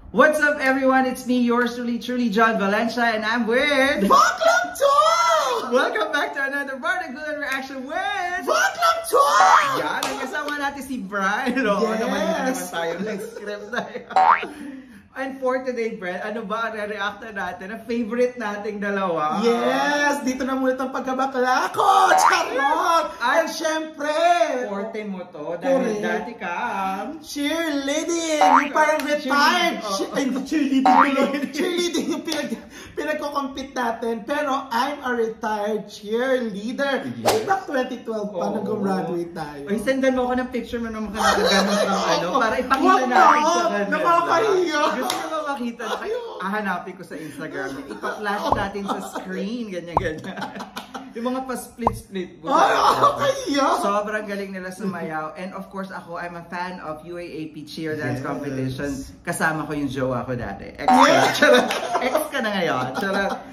What's up, everyone? It's me, yours truly, John Valencia, and I'm with... Baklang Tour! Welcome back to another Bardic Good Reaction with... Baklang Tour! Yan, kasama natin si Brian. Oo, yes! naman tayo ng script na yun. And for today, Brent, ano ba ang re-reacta natin? Ang favorite nating dalawa. Yes! Dito na muna itong pagkabakla ko! Charot! At syempre! Forte mo to, dahil dati ka cheerleading! Yung parang retired! Cheerleading yung pinagko-compete natin. Pero I'm a retired cheerleader. Yes. Back 2012 pa, nag-graduate tayo. Ay, sendan mo ako ng picture mo naman ka nagaganon kang ano, para ipakita natin sa kanila. Nakakahiya! Gusto mo makita na kayo? Hahanapin ko sa Instagram. Ipa-flash natin sa screen. Ganyan. Yung mga pa-split-split. Sobrang galing nila sumayaw. And of course, ako, I'm a fan of UAAP Cheer Dance Competition. Kasama ko yung jowa ko dati. Ex ka na ngayon.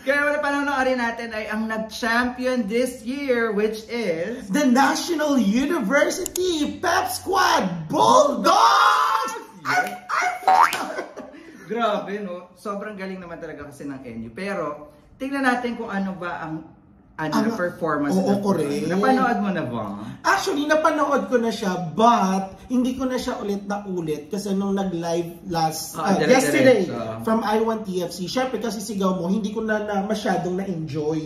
Kaya wala panonoorin natin ay ang nag-champion this year, which is... the National University Pep Squad Bulldogs! Yes. Grabe, no? Sobrang galing naman talaga kasi ng NU. Pero, tingnan natin kung ano ba ang performance. Oo, correct. Napanood mo na ba? Actually, napanood ko na siya, but hindi ko na siya ulit kasi nung nag-live yesterday from I1 TFC, syempre kasi sigaw mo, hindi ko na masyadong na-enjoy.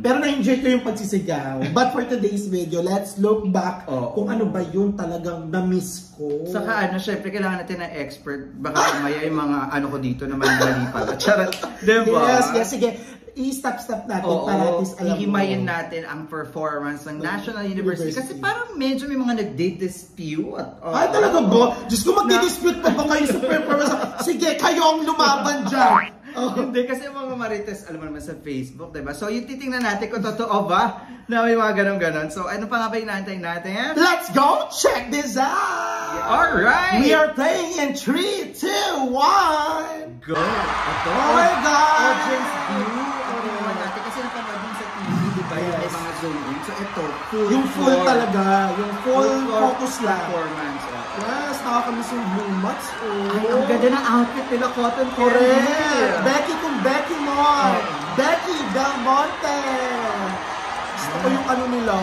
Pero na-enjoy ko yung pagsisigaw. But for today's video, let's look back kung ano ba yung talagang na-miss ko. Saka syempre kailangan natin ng expert. Baka maya yung mga ko dito na mali pala. Charot. Diba? Yes, sige. I-stop natin para at least alam mo. Ihimayin natin ang performance ng National University. Kasi parang medyo may mga nag-dispute. Ay, talaga ba? Diyos ko, mag-dispute pa ba kayo sa performance? Sige, kayo ang lumaban dyan. Hindi, kasi mga marites, alam mo naman sa Facebook, diba? So, yung titingnan natin kung totoo ba na may mga ganon-ganon. So, ano pa nga ba yung naantay natin? Let's go check this out! Yeah, alright! We are playing in 3, 2, 1! Go! Ito! Oh my God! Audience view! Tingnan natin kasi napanood din sa TV, diba? Yes. May mga zoom in. So, ito, yung full talaga. Yung full focus lang. Performance. Yes, nakakamiss yung blue mats. Ang ganda ng outfit nila, cotton candy. Correct! Becky kung Becky mo. Becky Del Monte. Gusto ko yung ano nila.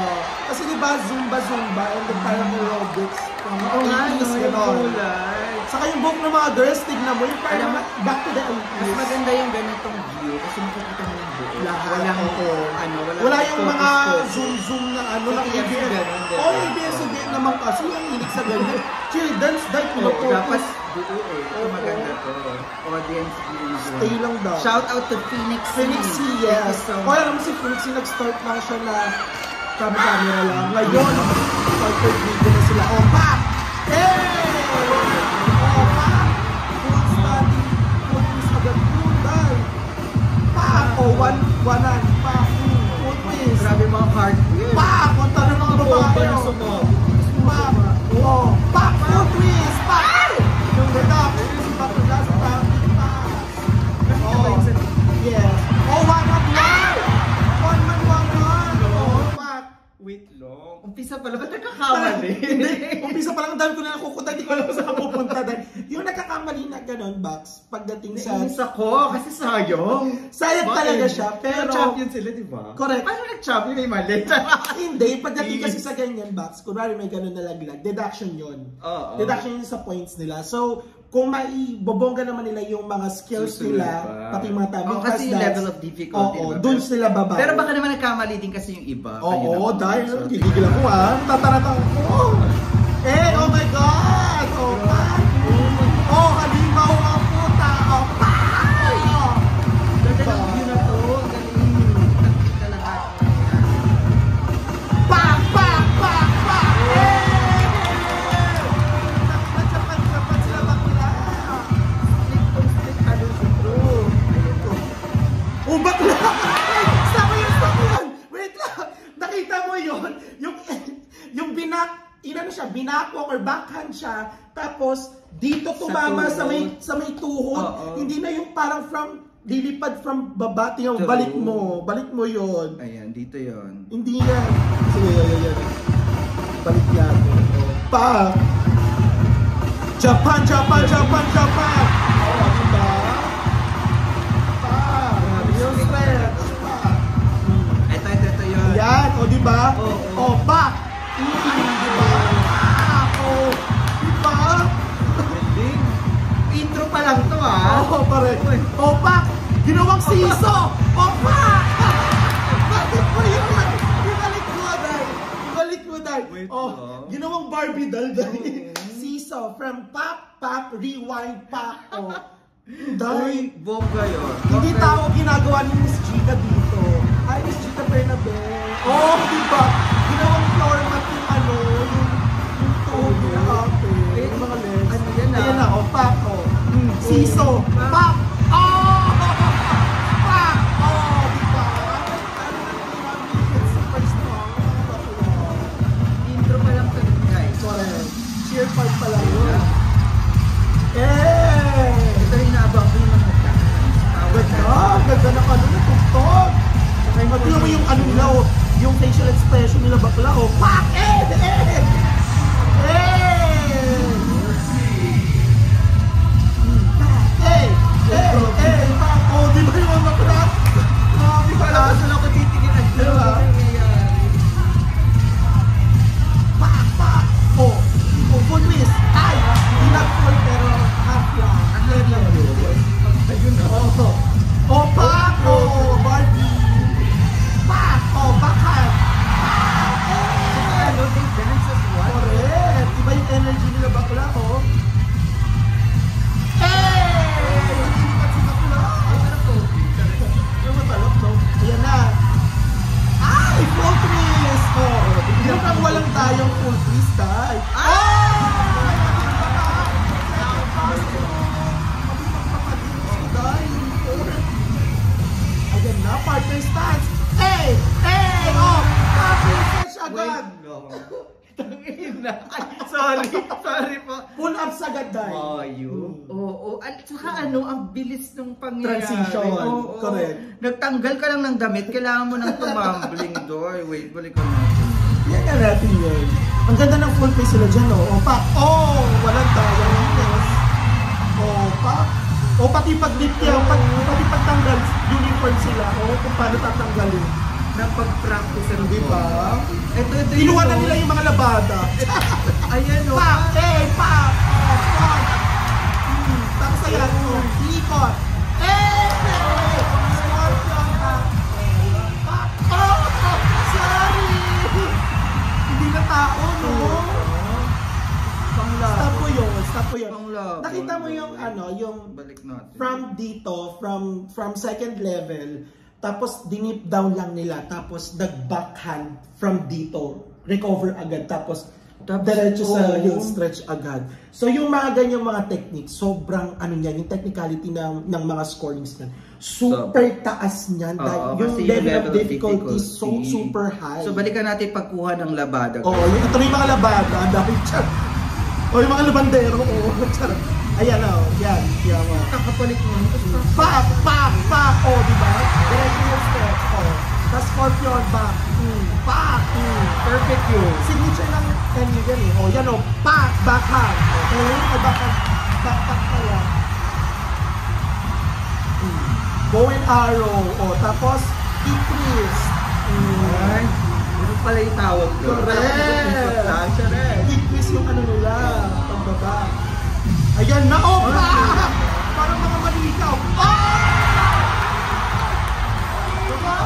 Kasi diba Zumba and then parang aerobics. Oo nga, yung kulay. Saka yung book ng mga girls, tignan mo yung parang back to the 80s. Mas maganda yung ganitong view kasi makikita mo yung buo. Wala yung mga zoom na na ABS. ABS-CBN naman kasi yung hilig sa ganyan. Chill, dance, dapat buo maganda to. Audience view. Stay lang daw. Shout out to Phoenix. Yes. Kaya naman si Phoenix, nag-start lang siya na camera lang. Ngayon, started video na sila. Pap! Wanan, putis. Grabe mga cartwheel. Punta na mga babae. Putis. Yung reduction, si Patulas, yes. Wait long. Umpisa pala, ba't nagkakamali? Hindi, umpisa pa lang, ang dami ko na nakukuta, hindi ko alam saan pupunta. Yung nagkakamali na gano'n, Bax, pagdating sa... Nainis ako, kasi sayang. Sayang talaga siya, pero... champion sila, di ba? Correct. Paano nag-champion may mali? Hindi, pagdating kasi sa ganyan, Bax, kunwari may gano'n na laglag, deduction yun. Deduction yun sa points nila. So, kung maibobongga naman nila yung mga skills nila, pati mga tamang kasi yung level of difficulty. Doon sila baba. Pero baka naman nagkamali din kasi yung iba. Dahil gigigil ako tatarata ako. Oh my God! Halimaw ang puta! Ganda ng view na to. Galing lahat. Pak! Bakla! Stop yun! Wait lang! Nakita mo yun? Yung binakwak or backhand siya, tapos dito tumama sa may tuhod. Hindi na yung parang lilipad from baba. Tingnan, balik mo yun. Ayan, dito yun. Hindi yan. Sige, yan. Balik yan. Pa! Japan! pa lang to ah. Oo, pare. Opak! Ginawang siso! Opak! Bakit po yun? Ibalik mo, Day. Ibalik mo, Day. Oh, ginawang Barbie doll, Day. Siso, from pop, pop, rewind, pop, oh. Day, bongga yun. Hindi tao ginagawa ni Miss Gita dito. Ay, Miss Gita Bernabé. Oh, diba? Ginawang floor mat yung ano, yung tuhog na ate. Yung mga legs. Ano yan ah? Ayan na, oh, pop, oh. Siso, pop, oh! Pop, oh, diba? Super strong. Intro pa lang to guys. Correct. Cheer part pa lang yun. Eh! Ito rin naabang ko yung mga Ganda na ano na tuktok. At tingnan mo yung ano nila, oh, yung facial expression nila bakla, oh. Pak! Pak! Oh, di ba yung bakla? Grabe ka lang. Saan ako titigil at Diba? Pak! Pak! Oh, full twist. Ay! Hindi na full pero half lang. Ang lang yun. Ayun na. Oh, Pak! Oh, Barbie! Pak! Oh, backhand! Ano, they dance as one. Correct! Iba yung energy nila bakla, oh. Hindi si bakla. Ano matalok, no? Ayan na. Ay! Full twist! Oh, yung kang walang tayong full twist, ay. Ayan na, partner stance. Oh! Partner stance agad. Tangina. Sorry po. Pull ups agad, Day. Oh, yun. Oo. At saka ano, ang bilis nung pangyayari. Transition. Oo. Correct. Nagtanggal ka lang ng damit, kailangan mo nang tumambling doon. Wait, balik ko natin. Yan nga natin yun. Ang ganda ng full face sila dyan, oh. Oh, pak. Oh! Walang tayang test. Oh, pak. Oh, pati pag-lift yan. Pati pagtanggal, uniform sila. Oh, kung paano tatanggalin. Napag-practice ang Diba? Ito Inuwan na nila yung mga labada. Ayan o. Pak! Pak! Oh, pak! Tapos ayan, oh. Ikot. Scorpion, pak! Pak! Oh! Sorry! Hindi na tao, no? Stop po yun. Panglabo. Nakita mo yung ano, yung Balik natin. from dito, from second level, tapos dinip down lang nila, tapos nag-backhand from dito, recover agad, tapos diretso sa yung stretch agad. So yung mga ganyang mga techniques, sobrang ano niyan, yung technicality ng mga scorings niyan, super taas niyan. Yung level of difficulty is so super high. So balikan natin pagkuha ng labada. Oo, ito yung mga labada, dahil chat. O yung mga labandero, charot. Ayan o, yan. Kakapalit mo. Pak! O, diba? Diretso yung stretch. O. Tapos scorpion, back. Pak! Perfect yun. Signature lang yan eh. O, yan o. Pak! Backhand. O, backhand. Pak pala. Bow and arrow. O, tapos decrease. Ay, ano pala yung tawag doon? Correct! Decrease yung ano nila. Pagbaba. Ayan na, oh! Parang mga malikaw. Diba?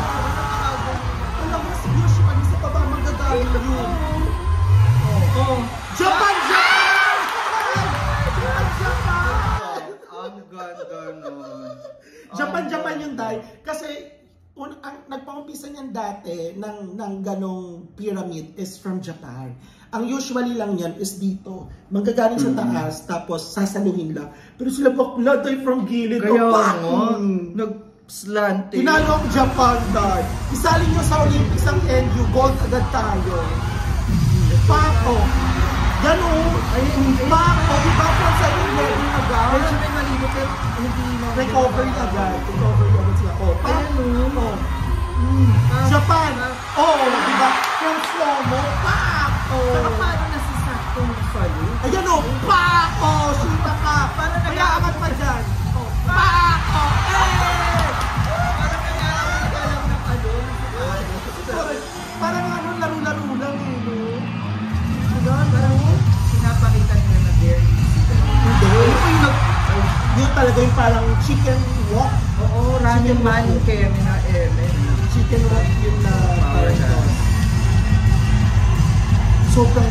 Alam mo, usually sa baba magagaling yun. Japan! Ang ganda nun. Japan yun, Day. Kasi ang nagpaumpisa niyan dati ng ganong pyramid is from Japan. Ang usually lang yan is dito. Manggagaling sa taas, tapos sasaluhin lang. Pero sila bakla, Day, from gilid. Kaya mo, nag-slant eh. Tinalo ang Japan, Day. Isalin nyo sa Olympics ang NU, gold agad tayo. Pako. Ganon. Pako. Diba from second level agad? Medyo may malibot pero hindi na. Recovery agad sila. Paano? Japan. Diba? From slow-mo. Pako. Saka paano nasisaktong sa'yo? Ayan o. Pako. Sita ka. Kaya angat pa dyan. Pako. Parang ano, laro-laro lang eh, no? Parang pinapakita nila na very easy. Hindi. Yung talaga yung parang chicken walk. Oo, running man yung kaya na chicken walk yun na parang toss. Sobrang,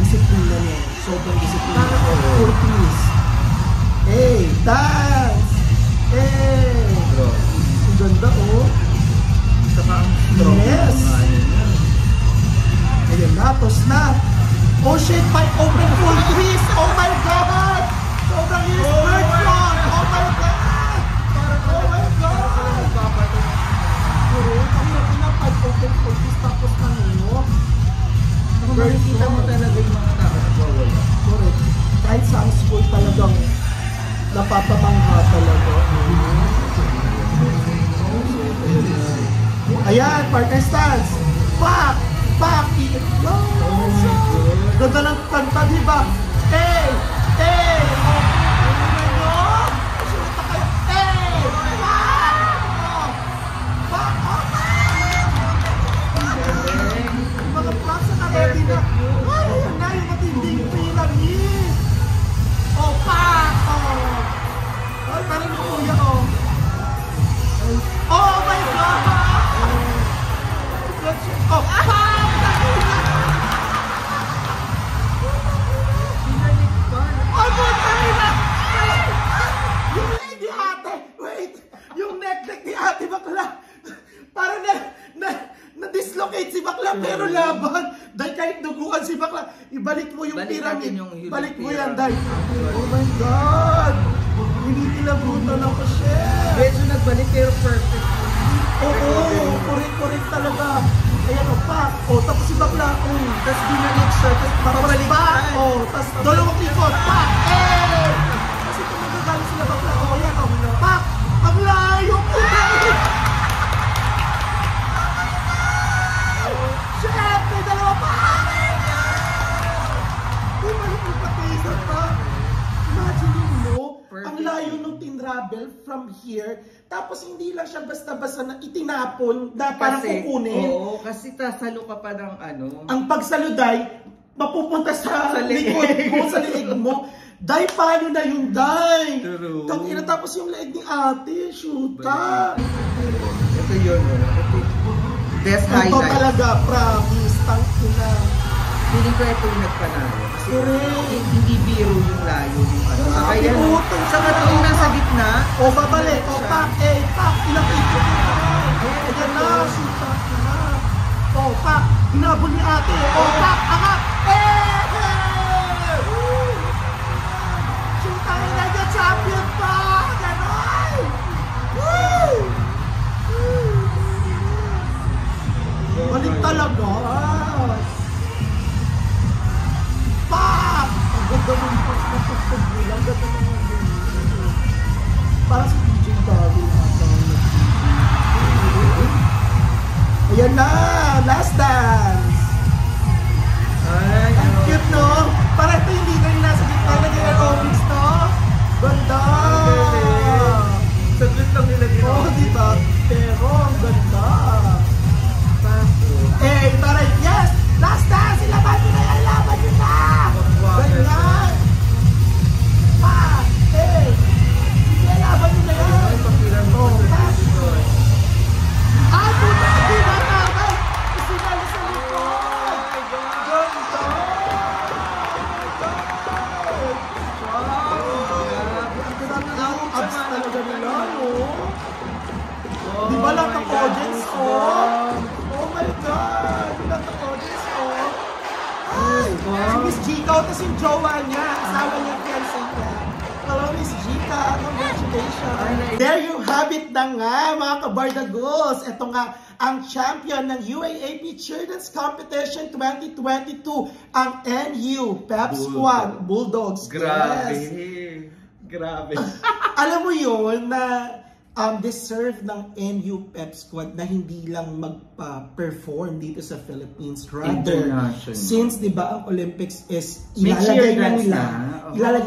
disiplina niya. Sobrang disiplina. Full please. Hey, dance! Hey! Ang ganda, oh. Saka ang strong. Yes! Ayan na, toss na. Oh shit, my open full twist! Oh my God! Sobrang is bird one! Oh my God! Oh my God! Correct. Ang hirap na pag open full twist tapos ano? Makikita mo talaga yung mga tao nagwawala. Correct. Kahit sa ang school talagang napapamangha talaga. Ayan, partner stance. Pak! Pak! Ganda ng kanta, diba? Hey! Hey! Oh! Hey! Pak! Pak! Mga props na ready na. Ay, ayan na yung matinding pyramid. Oh, pak! Oh! Ay, parang yung kuya, oh. Oh my God! Oh, pak! Oh, putay na! Yung leg ni ate! Wait! Yung neck ni ate bakla! Parang na-dislocate si bakla pero laban! Dahil kahit duguan si bakla, ibalik mo yung pyramid. Balik mo yan, dahil. Oh my God! Hinitilabutan ako siya! Medyo nagbalik pero perfect. Oo! Correct talaga! Ayan o, pak! O, tapos si bakla, tapos binalik siya, tapos papabalik pa! O, tapos dalawang ikot, pak! Eh! Kasi kung magagaling sila bakla, o, ayan o, pak! Ang layo po! Shit! May dalawa pa! Di balik yung patisa pa! Imagine mo, ang layo nung tinravel from here, tapos hindi lang siya basta-basta na itinapon na parang kukunin. Oo, kasi tasalo ka pa ng ano. Ang pagsaluday, mapupunta sa likod mo, sa liig mo. Day, paano na yung day? True. Tapos yung leeg ni ate, shoota. Ito yun, best highlight. Ito talaga, promise, tangina. Feeling ko ito yung nagpanalo. Kasi hindi biro yung layo yung ano. Saka yan, sa katuloy nasa gitna. O, babalik. O, pak, pak. Ilang ikot na. Ayan na, shoota. O, pak. Hinabol ni ate. O, pak, angat. Shoota, naging champion pa. Ganon. Balik talaga. Pak! Ang ganda ng pagpapagpag nila. Ang ganda ng mga para si DJ Daryl ata. Ayan na! Last dance! Ay, ang cute, no? Para ito yung leader yung nasa gitna ng aerobics, no? Ganda! Saglit lang nila dito. Oo, diba? Pero ang ganda! Eh, taray! Yes! Last dance! Ilaban nyo na yan! Ilaban nyo na! Ganyan! Pa! Eh! Sige, ilaban nyo na yan! Oh, pa! Ah, puta! Hindi na naman! Isinali sa likod! Ganda! Ang abs talaga nila, no? Di ba lang ang audience, oh? Oh my God! Lahat ng audience, oh! Ay! Si Miss Gika, tapos yung jowa niya, asawa niya, fiancé niya. Hello, Miss Gika! Congratulations! There you have it na nga, mga kabardagos! Ito nga, ang champion ng UAAP Cheerleaders Competition 2022, ang NU Pep Squad Bulldogs. Grabe! Yes. Grabe! Alam mo yun na deserve ng NU Pep Squad na hindi lang magpa-perform dito sa Philippines. Rather, since di ba ang Olympics is ilalagay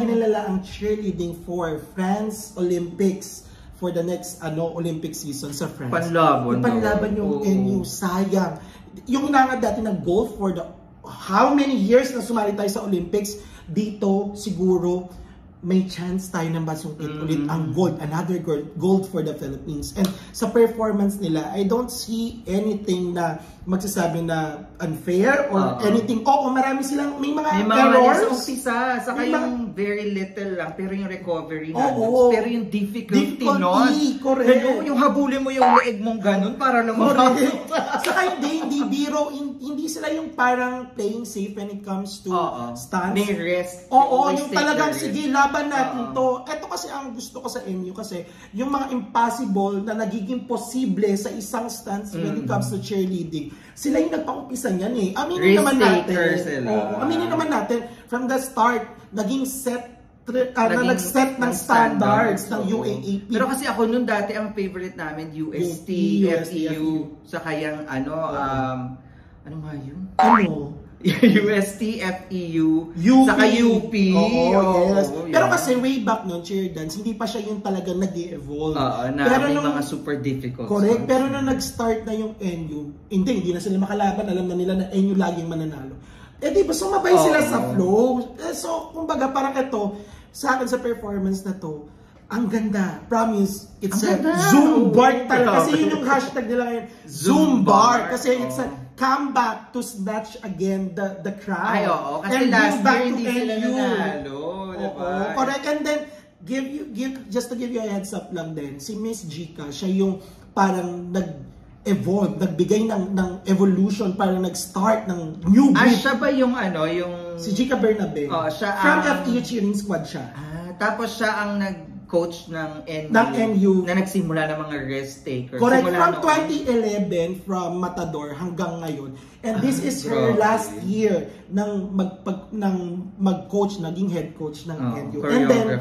nila ang cheerleading for France Olympics for the next Olympic season sa France. Panlaban yung NU. Sayang. Yung inangad dati ng goal for the how many years na sumali tayo sa Olympics, dito siguro may chance tayo na masungkit ulit ang gold, another gold for the Philippines. And sa performance nila, I don't see anything na magsasabi na unfair or anything. Oo, marami silang, may mga errors. Sa umpisa, saka yung very little lang, pero yung recovery na. Pero yung difficulty nun. Correct. Hello, yung habulin mo yung leeg mong ganun para lumabas. Saka hindi biro, hindi sila yung parang playing safe when it comes to stance. May rest. Oo, yung talagang sige, laban natin to. Ito kasi ang gusto ko sa NU kasi yung mga impossible na nagiging posible sa isang stance when it comes to cheerleading. Sila yung nagpa-umpisa niyan eh. Aminin naman natin. Aminin naman natin from the start, naging set nag-set ng standards ng UAAP. Pero kasi ako nun dati ang favorite namin UST, FEU, saka yung ano nga yun? UST, FEU, saka UP. Pero kasi way back noon, cheer dance, hindi pa siya yung talagang nag-evolve. Pero may mga super difficult. Correct. Pero nung nag-start na yung NU, hindi na sila makalaban. Alam na nila na NU laging mananalo. Eh di ba, sumabay sila sa flow. So, kumbaga, parang ito, sa akin sa performance na to, ang ganda. Promise, it's a Zoombar talaga. Kasi yun yung hashtag nila ngayon, Zoombar. Kasi it's a comeback to snatch again the crowd. Ay, oo. Kasi and last year hindi sila nanalo. Diba? Correct. And then, just to give you a heads up lang din, si Miss Jika, siya yung parang nag-evolve, nagbigay ng evolution, parang nag-start ng new breed. Siya ba yung yung... Si Jika Bernabe. Siya from FEU cheering squad siya. Tapos siya ang nag-coach ng NU na nagsimula ng mga risk takers. Correct. From 2011, from Matador hanggang ngayon. And this is her last year ng mag-coach, naging head coach ng NU. And then,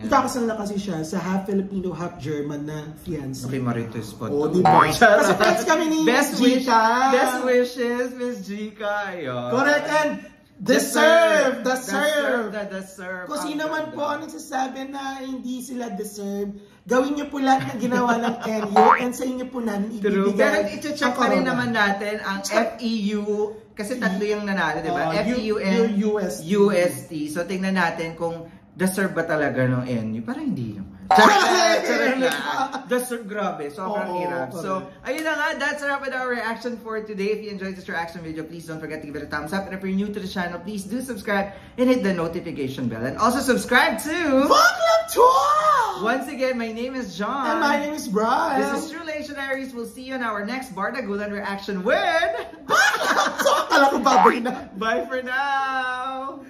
ikakasal na kasi siya sa half Filipino, half German na fiancé. Okay, Marites po. Diba? Kasi friends kami ni Miss Jika. Best wishes, Miss Jika. Correct. And deserve. Kung sino man po ang nagsasabi na hindi sila deserve, gawin niyo po lahat ng ginawa ng NU and sa inyo po namin ibibigay. Pero i-check pa rin naman natin ang FEU, kasi tatlo yung nanalo, di ba? FEU and UST. So tingnan natin kung deserve ba talaga ng NU. Parang hindi naman. Deserve, grabe. Sobrang hirap. So, ayun na nga. That's a wrap with our reaction for today. If you enjoyed this reaction video, please don't forget to give it a thumbs up. And if you're new to the channel, please do subscribe and hit the notification bell. And also subscribe to Bakla Tour! Once again, my name is John. And my name is Brian. This is True Legendaries. We'll see you on our next Bardagulan reaction with... Bakla Tour! Kala ko baboy na. Bye for now!